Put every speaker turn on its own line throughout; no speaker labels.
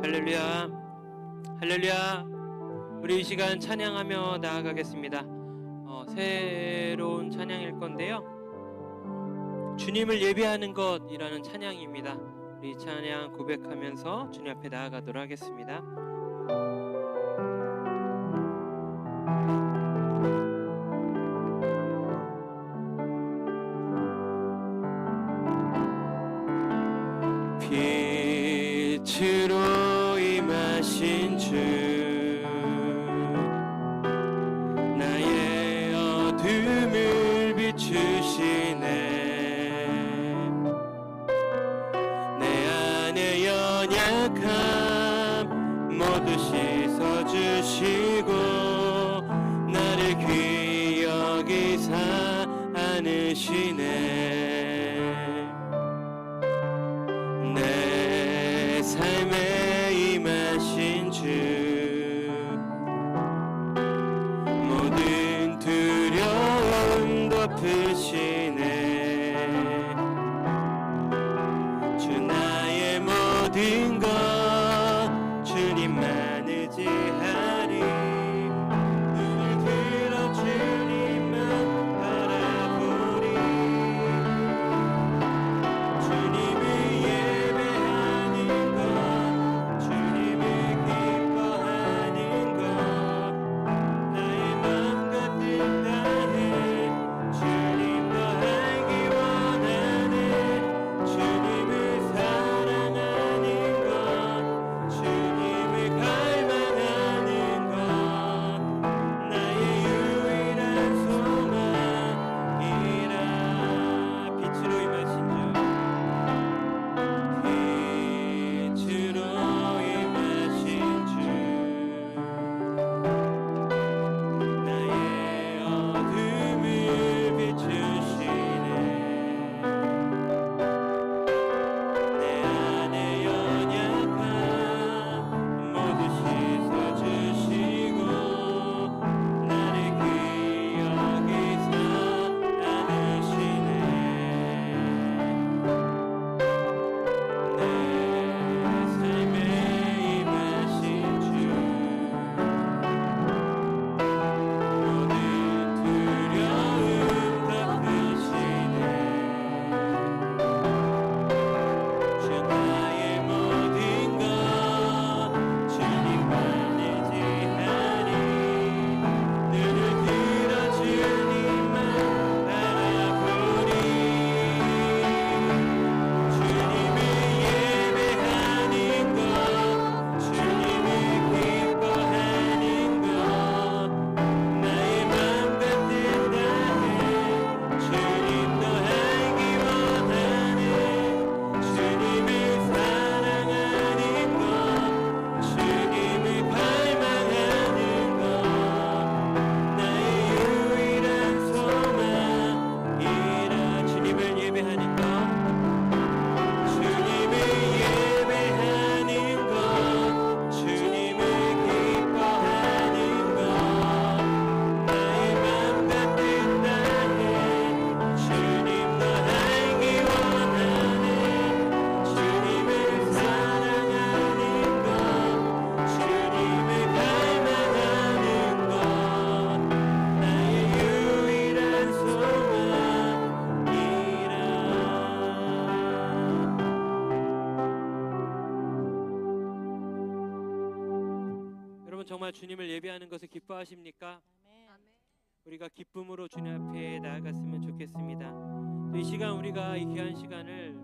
할렐루야, 할렐루야. 우리 이 시간 찬양하며 나아가겠습니다. 새로운 찬양일 건데요. 주님을 예배하는 것이라는 찬양입니다. 우리 찬양 고백하면서 주님 앞에 나아가도록 하겠습니다. 빛으로 임하신 주, 나의 어둠을 비추시네. 내 안의 연약함 모두 씻어주시고 나를 귀히 여기사 안으시네. 내 삶에 임하신 주, 모든 두려움 덮으시네. 주 나의 모든 것 주님만 의지하리. 눈을 들어 주님만 바라보리. 주님을 예배하는 것, 주님을 기뻐하는 것, 나의 맘과 뜻 다해 주님과 알기 원하네. 주님을 사랑하는 것, 주님을 갈망하는 것, 나의 유일한 소망이라. 빛으로 임하신 주, 빛으로 임하신 주, 나의 어둠을 비추시네. 내 안의 연약함 모두 씻어주시고 나를 귀히 여기사 안으시네. 내 삶에 임하신 주, 모든 두려움 덮으시네. 주 나의 모든 것 주님만 의지하리. 눈을 들어 주님만 바라보리. 주님을 예배하는 것, 주님을 기뻐하는 것, 나의 맘과 뜻 다해 주님도 알기 원하네. 주님을 사랑하는 것, 주님을 갈망하는 것, 나의 유일한 소망이라. 주님을 예배하는 것, 주님을 예배하는 것, 주님을 기뻐하는 것, 나의 맘과 뜻 다해 주님도 알기 원하네. 주님을 사랑하는 것, 주님을 갈망하는 것, 나의 유일한 소망이라. 여러분, 정말 주님을 예배하는 것을 기뻐하십니까? 우리가 기쁨으로 주님 앞에 나아갔으면 좋겠습니다. 또 이 시간 우리가 이 귀한 시간을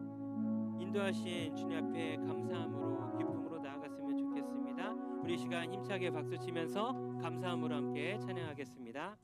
인도하신 주님 앞에 감사함으로 기쁨으로 나아갔으면 좋겠습니다. 우리 이 시간 힘차게 박수 치면서 감사함으로 함께 찬양하겠습니다.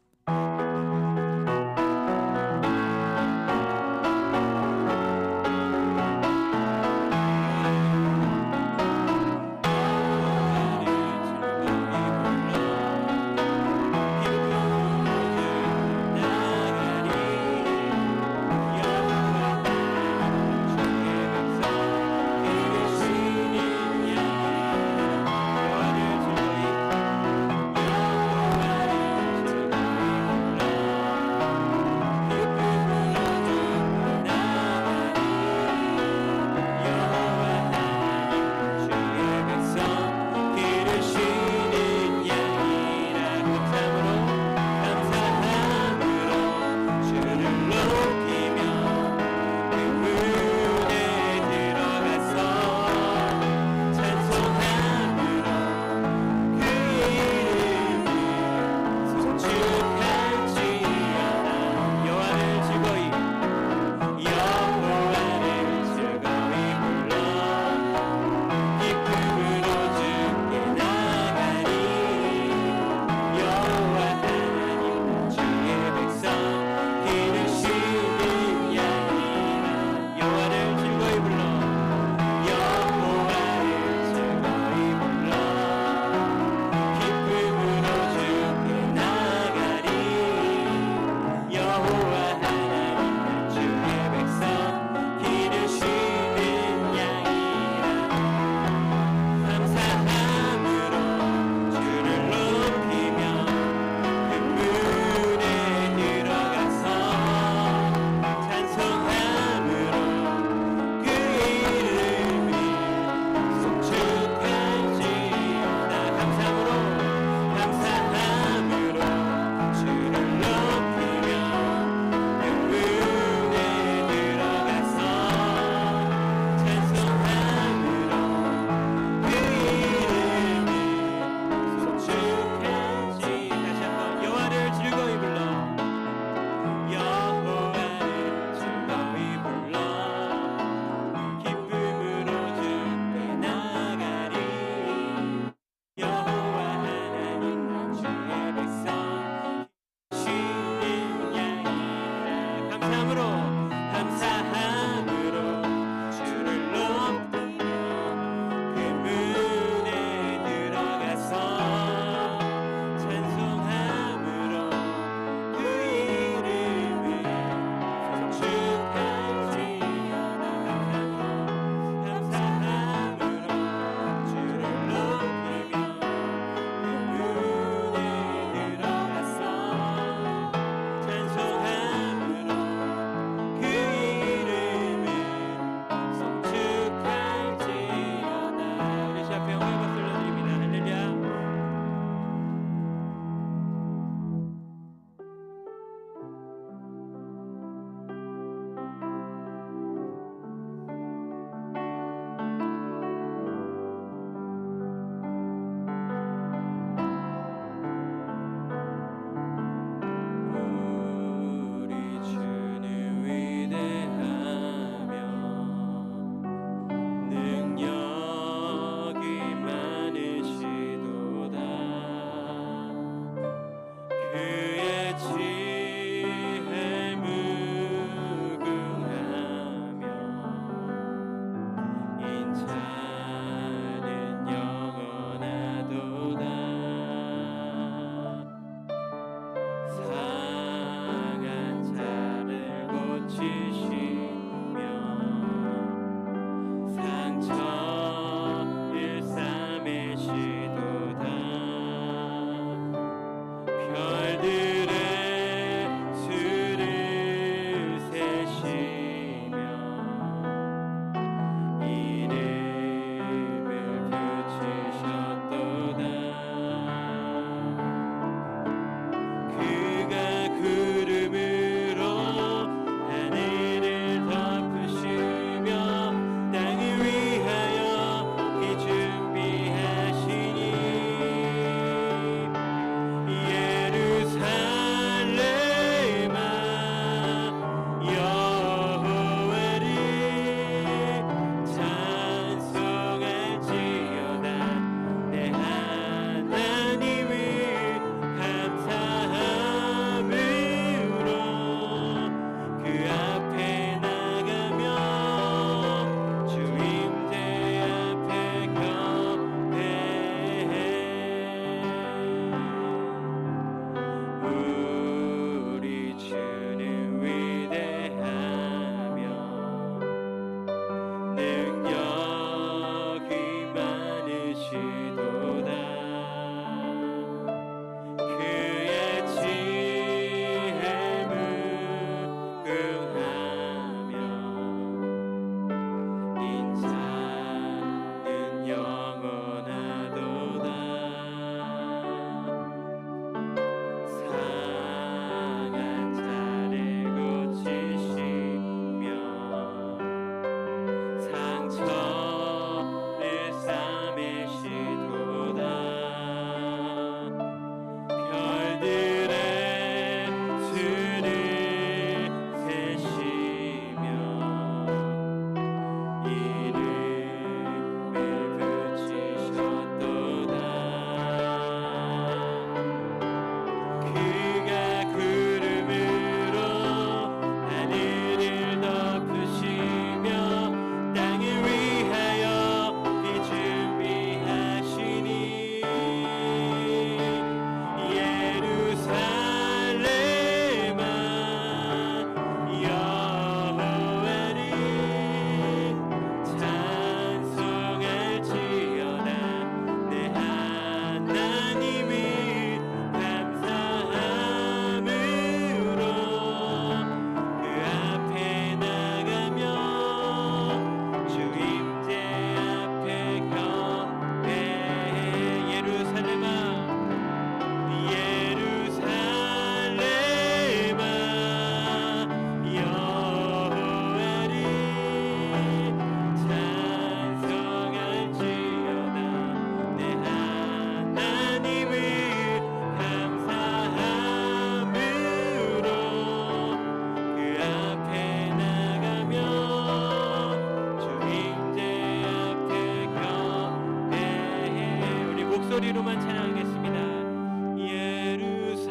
목소리로만 찬양하겠습니다. 예루살렘아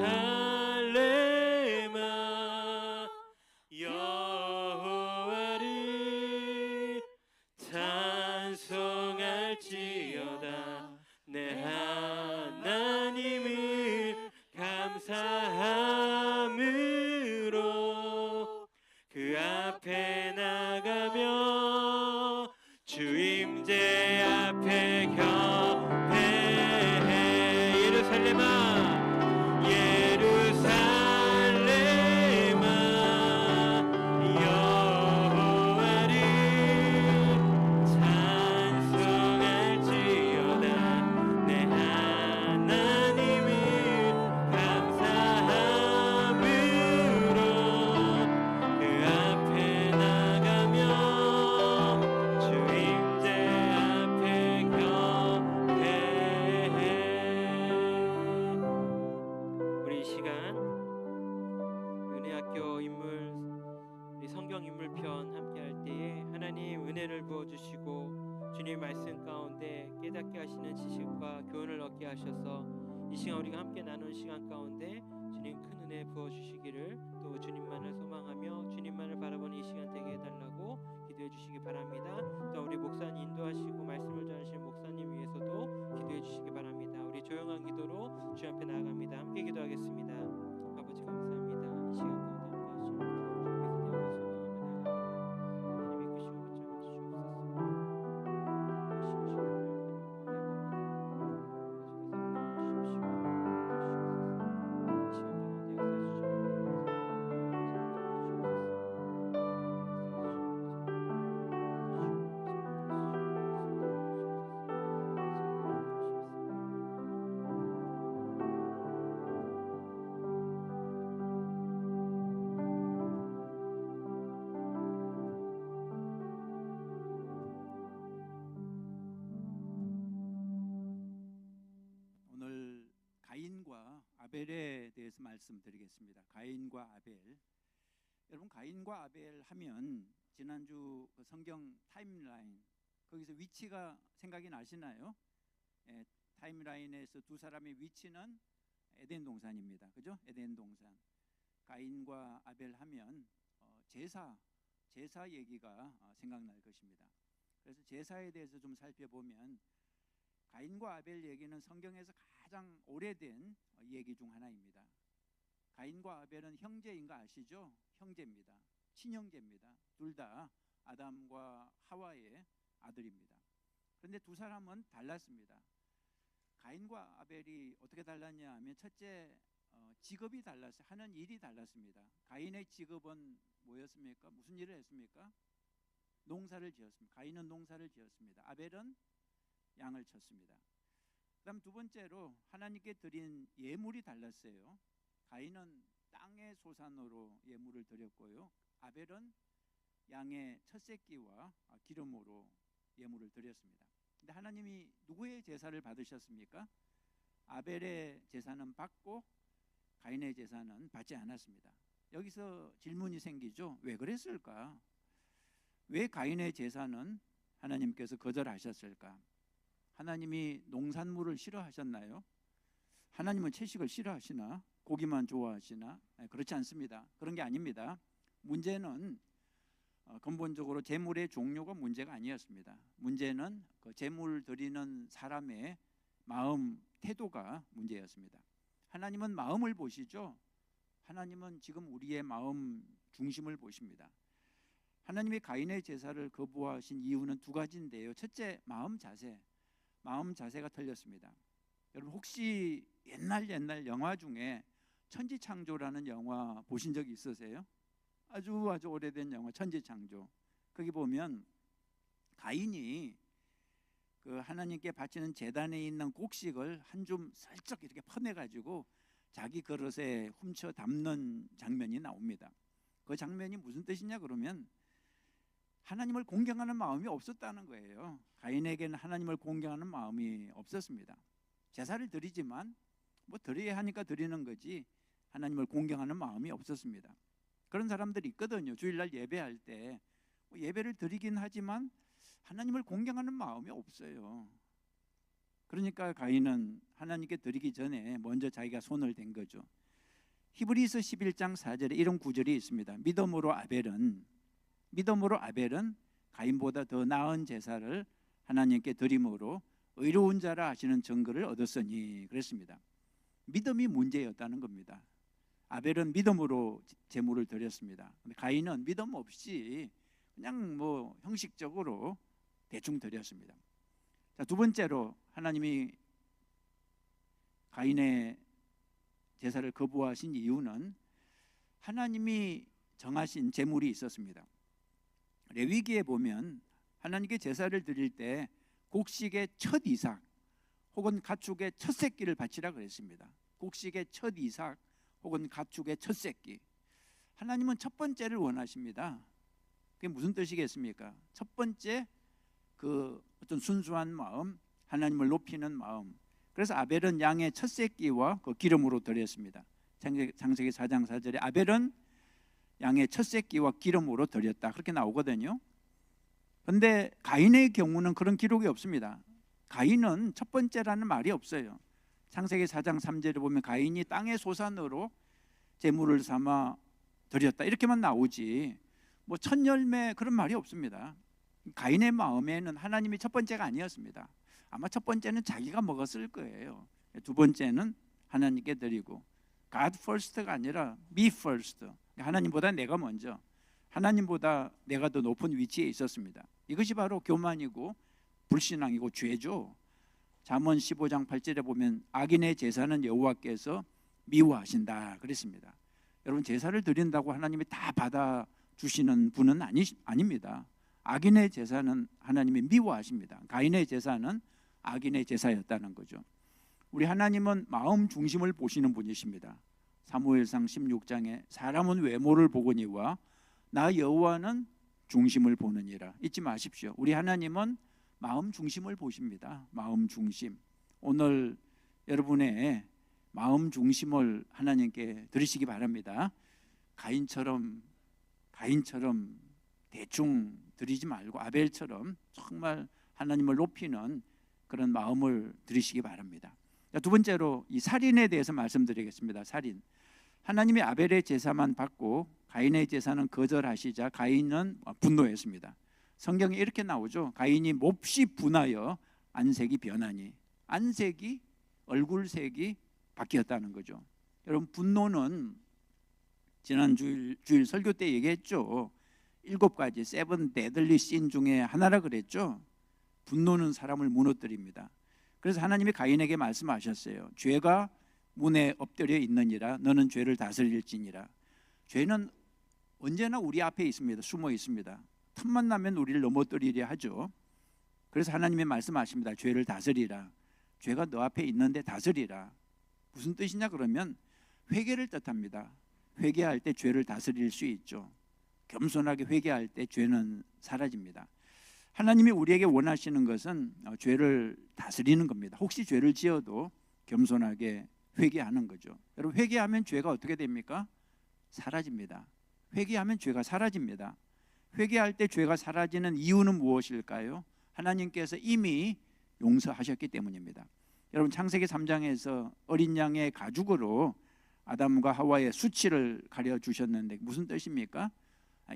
여호와를 찬송할지어다. 내 하나님을 감사함으로 그 앞에 나가며 주임제 앞에 경배해. 예루살렘아 예루살렘아 여호와를 찬송할지어다. 내 하나님을 감사함으로 그 앞에 나가며 주임제 앞에 경배해. 우리 이 시간 은혜학교 인물 우리 성경 인물편 함께 할 때에 하나님 은혜를 부어주시고 주님 말씀 가운데 깨닫게 하시는 지식과 교훈을 얻게 하셔서 이 시간 우리가 함께 나눈 시간 가운데 주님 큰 은혜 부어주시기를, 또 주님만을 소망하며 주님만을 바라보는 이 시간 되게 해달라고 기도해 주시기 바랍니다. 또 우리 목사님 인도하시고 말씀을 전하시는 목사님 위해서도 기도해 주시기 바랍니다. 우리 조용한 기도로 주 앞에 나아갑니다. 함께 기도하겠습니다. 아버지 감사합니다. 이 시간 가운데 함께 하시고 주님께서 내 앞에
오늘 가인과 아벨에 대해서 말씀드리겠습니다. 가인과 아벨. 여러분, 가인과 아벨 하면 지난주 그 성경 타임라인 거기서 위치가 생각이 나시나요? 타임라인에서 두 사람의 위치는 에덴 동산입니다. 그죠? 에덴 동산. 가인과 아벨 하면 제사 얘기가 생각날 것입니다. 그래서 제사에 대해서 좀 살펴보면 가인과 아벨 얘기는 성경에서 가장 오래된 얘기 중 하나입니다. 가인과 아벨은 형제인 거 아시죠? 형제입니다. 친형제입니다. 둘 다 아담과 하와의 아들입니다. 그런데 두 사람은 달랐습니다. 가인과 아벨이 어떻게 달랐냐 하면 첫째, 직업이 달랐어요. 하는 일이 달랐습니다. 가인의 직업은 뭐였습니까? 무슨 일을 했습니까? 농사를 지었습니다. 가인은 농사를 지었습니다. 아벨은 양을 쳤습니다. 그다음 두 번째로 하나님께 드린 예물이 달랐어요. 가인은 땅의 소산으로 예물을 드렸고요, 아벨은 양의 첫 새끼와 기름으로 예물을 드렸습니다. 근데 하나님이 누구의 제사를 받으셨습니까? 아벨의 제사는 받고 가인의 제사는 받지 않았습니다. 여기서 질문이 생기죠. 왜 그랬을까? 왜 가인의 제사는 하나님께서 거절하셨을까? 하나님이 농산물을 싫어하셨나요? 하나님은 채식을 싫어하시나? 고기만 좋아하시나? 그렇지 않습니다. 그런 게 아닙니다. 문제는 근본적으로 제물의 종류가 문제가 아니었습니다. 문제는 그 제물 드리는 사람의 마음, 태도가 문제였습니다. 하나님은 마음을 보시죠. 하나님은 지금 우리의 마음 중심을 보십니다. 하나님이 가인의 제사를 거부하신 이유는 두 가지인데요. 첫째, 마음 자세가 틀렸습니다. 여러분, 혹시 옛날 영화 중에 천지창조라는 영화 보신 적 있으세요? 아주 오래된 영화 천지창조. 거기 보면 가인이 그 하나님께 바치는 제단에 있는 곡식을 한 줌 슬쩍 이렇게 퍼내가지고 자기 그릇에 훔쳐 담는 장면이 나옵니다. 그 장면이 무슨 뜻이냐 그러면 하나님을 공경하는 마음이 없었다는 거예요. 가인에게는 하나님을 공경하는 마음이 없었습니다. 제사를 드리지만 뭐 드려야 하니까 드리는 거지 하나님을 공경하는 마음이 없었습니다. 그런 사람들이 있거든요. 주일날 예배할 때 예배를 드리긴 하지만 하나님을 공경하는 마음이 없어요. 그러니까 가인은 하나님께 드리기 전에 먼저 자기가 손을 댄 거죠. 히브리서 11장 4절에 이런 구절이 있습니다. 믿음으로 아벨은 가인보다 더 나은 제사를 하나님께 드림으로 의로운 자라 하시는 증거를 얻었으니 그랬습니다. 믿음이 문제였다는 겁니다. 아벨은 믿음으로 제물을 드렸습니다. 근데 가인은 믿음 없이 그냥 뭐 형식적으로 대충 드렸습니다. 자, 두 번째로 하나님이 가인의 제사를 거부하신 이유는 하나님이 정하신 제물이 있었습니다. 레위기에 보면 하나님께 제사를 드릴 때 곡식의 첫 이삭 혹은 가축의 첫 새끼를 바치라 그랬습니다. 곡식의 첫 이삭 혹은 가축의 첫 새끼. 하나님은 첫 번째를 원하십니다. 그게 무슨 뜻이겠습니까? 첫 번째 그 어떤 순수한 마음, 하나님을 높이는 마음. 그래서 아벨은 양의 첫 새끼와 그 기름으로 드렸습니다. 창세기 4장 4절에 아벨은 양의 첫 새끼와 기름으로 드렸다 그렇게 나오거든요. 그런데 가인의 경우는 그런 기록이 없습니다. 가인은 첫 번째라는 말이 없어요. 창세기 4장 3절에 보면 가인이 땅의 소산으로 제물을 삼아 드렸다 이렇게만 나오지 뭐 첫 열매 그런 말이 없습니다. 가인의 마음에는 하나님이 첫 번째가 아니었습니다. 아마 첫 번째는 자기가 먹었을 거예요. 두 번째는 하나님께 드리고 God first가 아니라 me first. 하나님보다 내가 먼저, 하나님보다 내가 더 높은 위치에 있었습니다. 이것이 바로 교만이고 불신앙이고 죄죠. 잠언 15장 8절에 보면 악인의 제사는 여호와께서 미워하신다 그랬습니다. 여러분 제사를 드린다고 하나님이 다 받아주시는 분은 아닙니다. 악인의 제사는 하나님이 미워하십니다. 가인의 제사는 악인의 제사였다는 거죠. 우리 하나님은 마음 중심을 보시는 분이십니다. 사무엘상 16장에 사람은 외모를 보거니와 나 여호와는 중심을 보느니라. 잊지 마십시오. 우리 하나님은 마음 중심을 보십니다. 마음 중심. 오늘 여러분의 마음 중심을 하나님께 드리시기 바랍니다. 가인처럼 대충 드리지 말고 아벨처럼 정말 하나님을 높이는 그런 마음을 드리시기 바랍니다. 두 번째로 이 살인에 대해서 말씀드리겠습니다. 살인. 하나님이 아벨의 제사만 받고 가인의 제사는 거절하시자 가인은 분노했습니다. 성경에 이렇게 나오죠. 가인이 몹시 분하여 안색이 변하니, 안색이 얼굴색이 바뀌었다는 거죠. 여러분 분노는 지난 주일 설교 때 얘기했죠. 7가지 세븐 데들리 씬 중에 하나라 그랬죠. 분노는 사람을 무너뜨립니다. 그래서 하나님이 가인에게 말씀하셨어요. 죄가 문에 엎드려 있느니라 너는 죄를 다스릴지니라. 죄는 언제나 우리 앞에 있습니다. 숨어 있습니다. 틈만 나면 우리를 넘어뜨리려 하죠. 그래서 하나님이 말씀하십니다. 죄를 다스리라. 죄가 너 앞에 있는데 다스리라. 무슨 뜻이냐 그러면 회개를 뜻합니다. 회개할 때 죄를 다스릴 수 있죠. 겸손하게 회개할 때 죄는 사라집니다. 하나님이 우리에게 원하시는 것은 죄를 다스리는 겁니다. 혹시 죄를 지어도 겸손하게 회개하는 거죠. 여러분 회개하면 죄가 어떻게 됩니까? 사라집니다. 회개하면 죄가 사라집니다. 회개할 때 죄가 사라지는 이유는 무엇일까요? 하나님께서 이미 용서하셨기 때문입니다. 여러분 창세기 3장에서 어린 양의 가죽으로 아담과 하와의 수치를 가려 주셨는데 무슨 뜻입니까?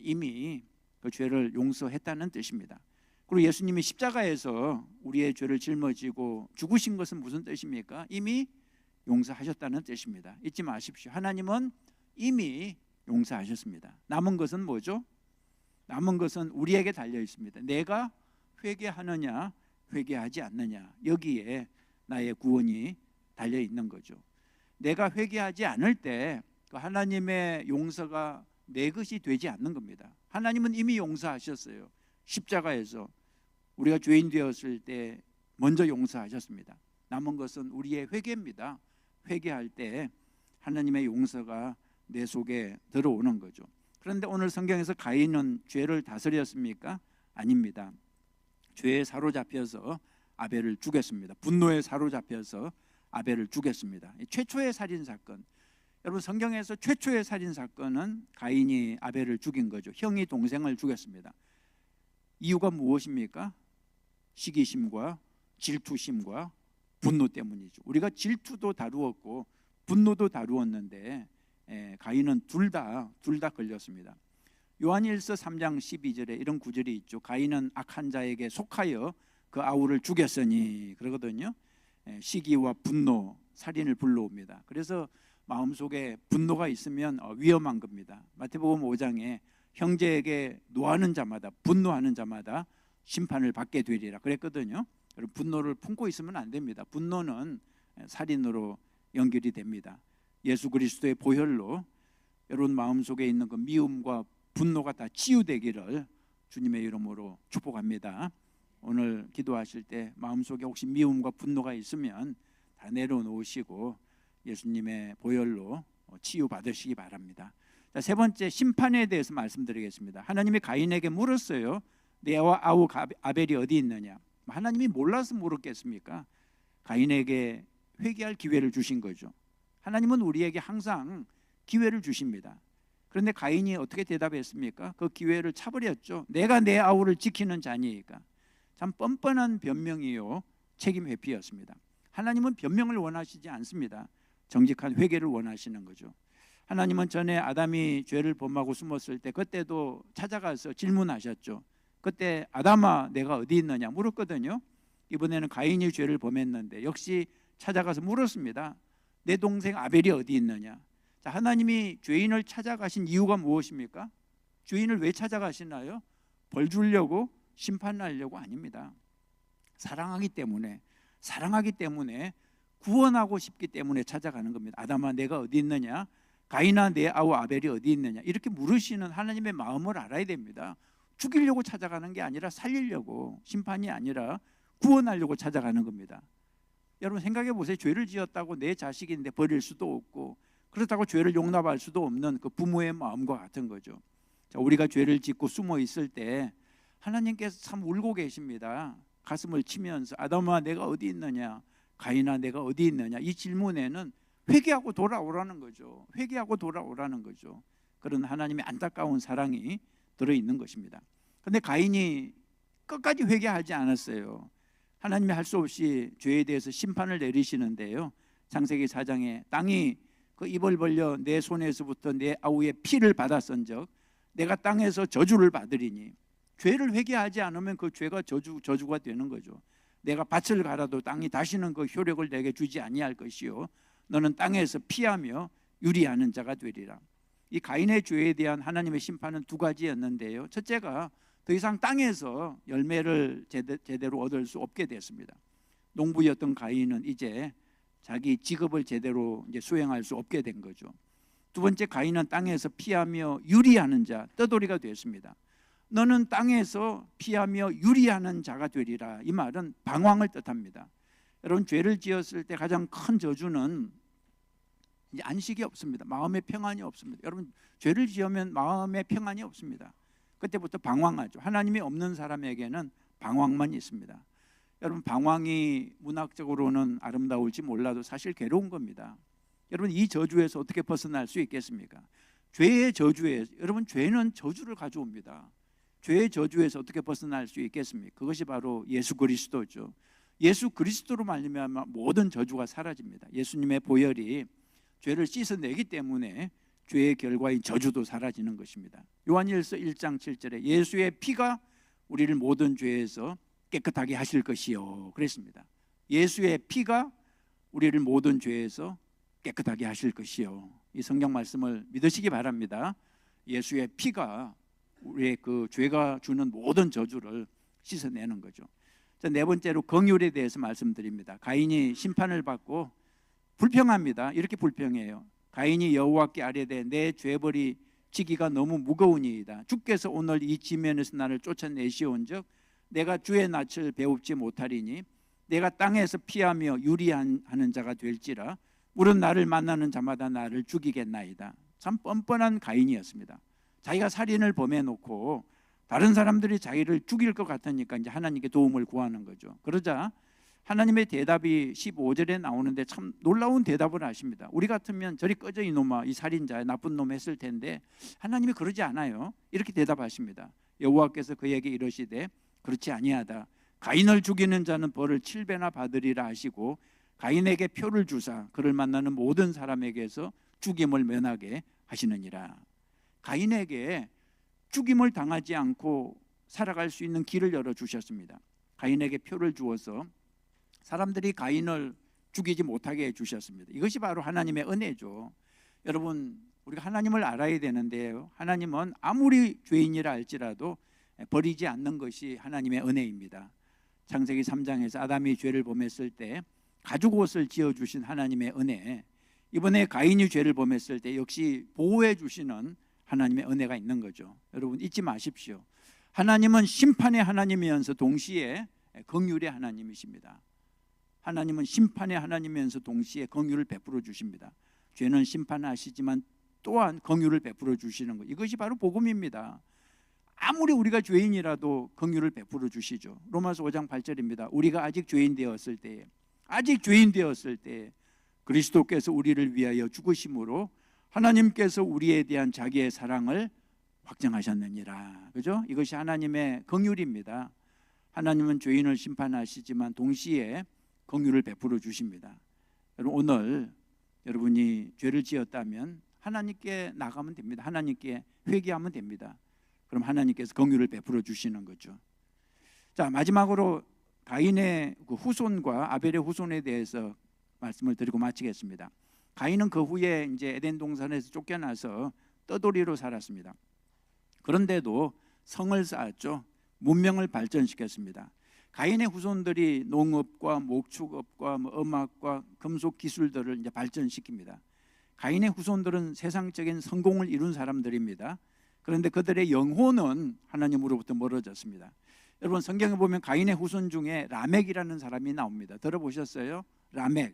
이미 그 죄를 용서했다는 뜻입니다. 그리고 예수님이 십자가에서 우리의 죄를 짊어지고 죽으신 것은 무슨 뜻입니까? 이미 용서하셨다는 뜻입니다. 잊지 마십시오. 하나님은 이미 용서하셨습니다. 남은 것은 뭐죠? 남은 것은 우리에게 달려 있습니다. 내가 회개하느냐 회개하지 않느냐 여기에 나의 구원이 달려 있는 거죠. 내가 회개하지 않을 때 그 하나님의 용서가 내 것이 되지 않는 겁니다. 하나님은 이미 용서하셨어요. 십자가에서 우리가 죄인 되었을 때 먼저 용서하셨습니다. 남은 것은 우리의 회개입니다. 회개할 때 하나님의 용서가 내 속에 들어오는 거죠. 그런데 오늘 성경에서 가인은 죄를 다스렸습니까? 아닙니다. 죄에 사로잡혀서 아벨을 죽였습니다. 분노에 사로잡혀서 아벨을 죽였습니다. 최초의 살인 사건. 여러분 성경에서 최초의 살인 사건은 가인이 아벨을 죽인 거죠. 형이 동생을 죽였습니다. 이유가 무엇입니까? 시기심과 질투심과 분노 때문이죠. 우리가 질투도 다루었고 분노도 다루었는데 가인은 둘 다 걸렸습니다. 요한일서 3장 12절에 이런 구절이 있죠. 가인은 악한 자에게 속하여 그 아우를 죽였으니 그러거든요. 시기와 분노, 살인을 불러옵니다. 그래서 마음속에 분노가 있으면 위험한 겁니다. 마태복음 5장에 형제에게 노하는 자마다, 분노하는 자마다 심판을 받게 되리라 그랬거든요. 여러분, 분노를 품고 있으면 안 됩니다. 분노는 살인으로 연결이 됩니다. 예수 그리스도의 보혈로 여러분 마음속에 있는 그 미움과 분노가 다 치유되기를 주님의 이름으로 축복합니다. 오늘 기도하실 때 마음속에 혹시 미움과 분노가 있으면 다 내려놓으시고 예수님의 보혈로 치유받으시기 바랍니다. 자, 세 번째, 심판에 대해서 말씀드리겠습니다. 하나님이 가인에게 물었어요. 내 아우 아벨이 어디 있느냐? 하나님이 몰라서 물었겠습니까? 가인에게 회개할 기회를 주신 거죠. 하나님은 우리에게 항상 기회를 주십니다. 그런데 가인이 어떻게 대답했습니까? 그 기회를 차버렸죠. 내가 내 아우를 지키는 자니까. 참 뻔뻔한 변명이요, 책임 회피였습니다. 하나님은 변명을 원하시지 않습니다. 정직한 회개를 원하시는 거죠. 하나님은 전에 아담이 죄를 범하고 숨었을 때 그때도 찾아가서 질문하셨죠. 그때 아담아 내가 어디 있느냐 물었거든요. 이번에는 가인이 죄를 범했는데 역시 찾아가서 물었습니다. 내 동생 아벨이 어디 있느냐. 자, 하나님이 죄인을 찾아가신 이유가 무엇입니까? 죄인을 왜 찾아가시나요? 벌 주려고, 심판하려고 아닙니다. 사랑하기 때문에 구원하고 싶기 때문에 찾아가는 겁니다. 아담아 내가 어디 있느냐, 가인아 내 아우 아벨이 어디 있느냐, 이렇게 물으시는 하나님의 마음을 알아야 됩니다. 죽이려고 찾아가는 게 아니라 살리려고, 심판이 아니라 구원하려고 찾아가는 겁니다. 여러분 생각해 보세요. 죄를 지었다고 내 자식인데 버릴 수도 없고, 그렇다고 죄를 용납할 수도 없는 그 부모의 마음과 같은 거죠. 자, 우리가 죄를 짓고 숨어 있을 때 하나님께서 참 울고 계십니다. 가슴을 치면서 아담아 내가 어디 있느냐, 가인아 내가 어디 있느냐, 이 질문에는 회개하고 돌아오라는 거죠. 회개하고 돌아오라는 거죠. 그런 하나님의 안타까운 사랑이 들어있는 것입니다. 그런데 가인이 끝까지 회개하지 않았어요. 하나님이 할 수 없이 죄에 대해서 심판을 내리시는데요, 창세기 4장에 땅이 그 입을 벌려 내 손에서부터 내 아우의 피를 받았은즉 내가 땅에서 저주를 받으리니, 죄를 회개하지 않으면 그 죄가 저주가 되는 거죠. 내가 밭을 갈아도 땅이 다시는 그 효력을 내게 주지 아니할 것이요 너는 땅에서 피하며 유리하는 자가 되리라. 이 가인의 죄에 대한 하나님의 심판은 두 가지였는데요, 첫째가 더 이상 땅에서 열매를 제대로 얻을 수 없게 됐습니다. 농부였던 가인은 이제 자기 직업을 제대로 이제 수행할 수 없게 된 거죠. 두 번째, 가인은 땅에서 피하며 유리하는 자, 떠돌이가 됐습니다. 너는 땅에서 피하며 유리하는 자가 되리라. 이 말은 방황을 뜻합니다. 여러분, 죄를 지었을 때 가장 큰 저주는 이제 안식이 없습니다. 마음의 평안이 없습니다. 여러분, 죄를 지으면 마음의 평안이 없습니다. 그때부터 방황하죠. 하나님이 없는 사람에게는 방황만 있습니다. 여러분, 방황이 문학적으로는 아름다울지 몰라도 사실 괴로운 겁니다. 여러분, 이 저주에서 어떻게 벗어날 수 있겠습니까? 죄의 저주에, 여러분, 죄는 저주를 가져옵니다. 죄의 저주에서 어떻게 벗어날 수 있겠습니까? 그것이 바로 예수 그리스도죠. 예수 그리스도로 말미암아 모든 저주가 사라집니다. 예수님의 보혈이 죄를 씻어내기 때문에 죄의 결과인 저주도 사라지는 것입니다. 요한일서 1장 7절에 예수의 피가 우리를 모든 죄에서 깨끗하게 하실 것이요 그랬습니다. 예수의 피가 우리를 모든 죄에서 깨끗하게 하실 것이요. 이 성경 말씀을 믿으시기 바랍니다. 예수의 피가 우리의 그 죄가 주는 모든 저주를 씻어내는 거죠. 자, 네 번째로 긍휼에 대해서 말씀드립니다. 가인이 심판을 받고 불평합니다. 이렇게 불평해요. 가인이 여호와께 아뢰되 내 죄벌이 지기가 너무 무거우니이다. 주께서 오늘 이 지면에서 나를 쫓아내시온즉 내가 주의 낯을 배웁지 못하리니 내가 땅에서 피하며 유리하는 자가 될지라 물은 나를 만나는 자마다 나를 죽이겠나이다. 참 뻔뻔한 가인이었습니다. 자기가 살인을 범해놓고 다른 사람들이 자기를 죽일 것 같으니까 이제 하나님께 도움을 구하는 거죠. 그러자 하나님의 대답이 15절에 나오는데 참 놀라운 대답을 하십니다. 우리 같으면 저리 꺼져 이놈아, 이 살인자, 나쁜 놈 했을 텐데 하나님이 그러지 않아요. 이렇게 대답하십니다. 여호와께서 그에게 이르시되 그렇지 아니하다. 가인을 죽이는 자는 벌을 7배나 받으리라 하시고 가인에게 표를 주사 그를 만나는 모든 사람에게서 죽임을 면하게 하시느니라. 가인에게 죽임을 당하지 않고 살아갈 수 있는 길을 열어주셨습니다. 가인에게 표를 주어서 사람들이 가인을 죽이지 못하게 해주셨습니다. 이것이 바로 하나님의 은혜죠. 여러분, 우리가 하나님을 알아야 되는데요, 하나님은 아무리 죄인이라 할지라도 버리지 않는 것이 하나님의 은혜입니다. 창세기 3장에서 아담이 죄를 범했을 때 가죽옷을 지어주신 하나님의 은혜, 이번에 가인이 죄를 범했을 때 역시 보호해 주시는 하나님의 은혜가 있는 거죠. 여러분, 잊지 마십시오. 하나님은 심판의 하나님이면서 동시에 긍휼의 하나님이십니다. 하나님은 심판의 하나님이면서 동시에 긍휼을 베풀어 주십니다. 죄는 심판하시지만 또한 긍휼을 베풀어 주시는 것, 이것이 바로 복음입니다. 아무리 우리가 죄인이라도 긍휼을 베풀어 주시죠. 로마서 5장 8절입니다. 우리가 아직 죄인 되었을 때 그리스도께서 우리를 위하여 죽으심으로 하나님께서 우리에 대한 자기의 사랑을 확정하셨느니라. 그죠? 이것이 하나님의 긍휼입니다. 하나님은 죄인을 심판하시지만 동시에 긍휼을 베풀어 주십니다. 여러분, 오늘 여러분이 죄를 지었다면 하나님께 나가면 됩니다. 하나님께 회개하면 됩니다. 그럼 하나님께서 긍휼을 베풀어 주시는 거죠. 자, 마지막으로 가인의 그 후손과 아벨의 후손에 대해서 말씀을 드리고 마치겠습니다. 가인은 그 후에 이제 에덴 동산에서 쫓겨나서 떠돌이로 살았습니다. 그런데도 성을 쌓았죠. 문명을 발전시켰습니다. 가인의 후손들이 농업과 목축업과 음악과 금속 기술들을 이제 발전시킵니다. 가인의 후손들은 세상적인 성공을 이룬 사람들입니다. 그런데 그들의 영혼은 하나님으로부터 멀어졌습니다. 여러분, 성경에 보면 가인의 후손 중에 라멕이라는 사람이 나옵니다. 들어보셨어요? 라멕.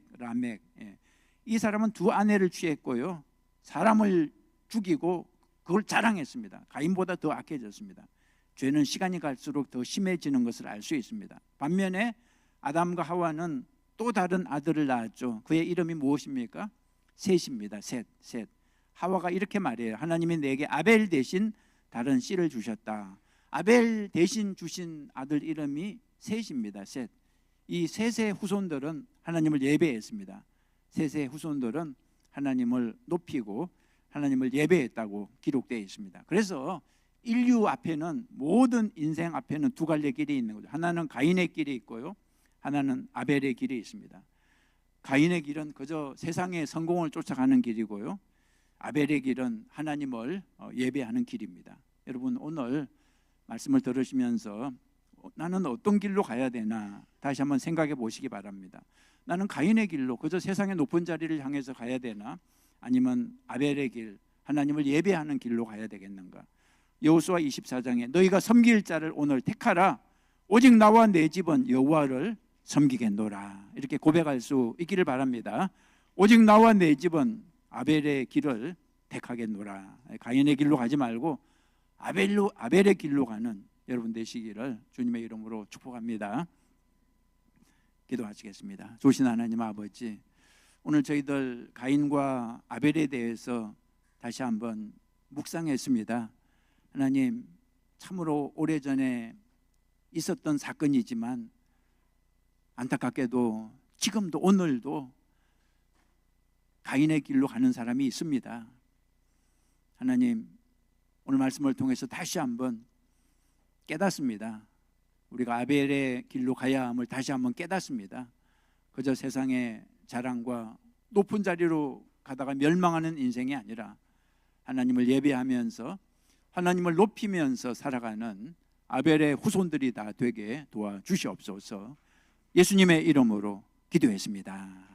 예. 이 사람은 두 아내를 취했고요, 사람을 죽이고 그걸 자랑했습니다. 가인보다 더 악해졌습니다. 죄는 시간이 갈수록 더 심해지는 것을 알 수 있습니다. 반면에 아담과 하와는 또 다른 아들을 낳았죠. 그의 이름이 무엇입니까? 셋입니다. 셋. 하와가 이렇게 말해요. 하나님이 내게 아벨 대신 다른 씨를 주셨다. 아벨 대신 주신 아들 이름이 셋입니다. 셋. 이 셋의 후손들은 하나님을 예배했습니다. 셋의 후손들은 하나님을 높이고 하나님을 예배했다고 기록되어 있습니다. 그래서 인류 앞에는, 모든 인생 앞에는 두 갈래 길이 있는 거죠. 하나는 가인의 길이 있고요, 하나는 아벨의 길이 있습니다. 가인의 길은 그저 세상의 성공을 쫓아가는 길이고요, 아벨의 길은 하나님을 예배하는 길입니다. 여러분, 오늘 말씀을 들으시면서 나는 어떤 길로 가야 되나 다시 한번 생각해 보시기 바랍니다. 나는 가인의 길로 그저 세상의 높은 자리를 향해서 가야 되나, 아니면 아벨의 길, 하나님을 예배하는 길로 가야 되겠는가? 여호수아 24장에 너희가 섬길 자를 오늘 택하라. 오직 나와 내 집은 여호와를 섬기겠노라. 이렇게 고백할 수 있기를 바랍니다. 오직 나와 내 집은 아벨의 길을 택하겠노라. 가인의 길로 가지 말고 아벨의 길로 가는 여러분 되시기를 주님의 이름으로 축복합니다. 기도하시겠습니다. 좋으신 하나님 아버지, 오늘 저희들 가인과 아벨에 대해서 다시 한번 묵상했습니다. 하나님, 참으로 오래전에 있었던 사건이지만 안타깝게도 지금도 오늘도 가인의 길로 가는 사람이 있습니다. 하나님, 오늘 말씀을 통해서 다시 한번 깨닫습니다. 우리가 아벨의 길로 가야 함을 다시 한번 깨닫습니다. 그저 세상의 자랑과 높은 자리로 가다가 멸망하는 인생이 아니라 하나님을 예배하면서 하나님을 높이면서 살아가는 아벨의 후손들이 다 되게 도와주시옵소서. 예수님의 이름으로 기도했습니다.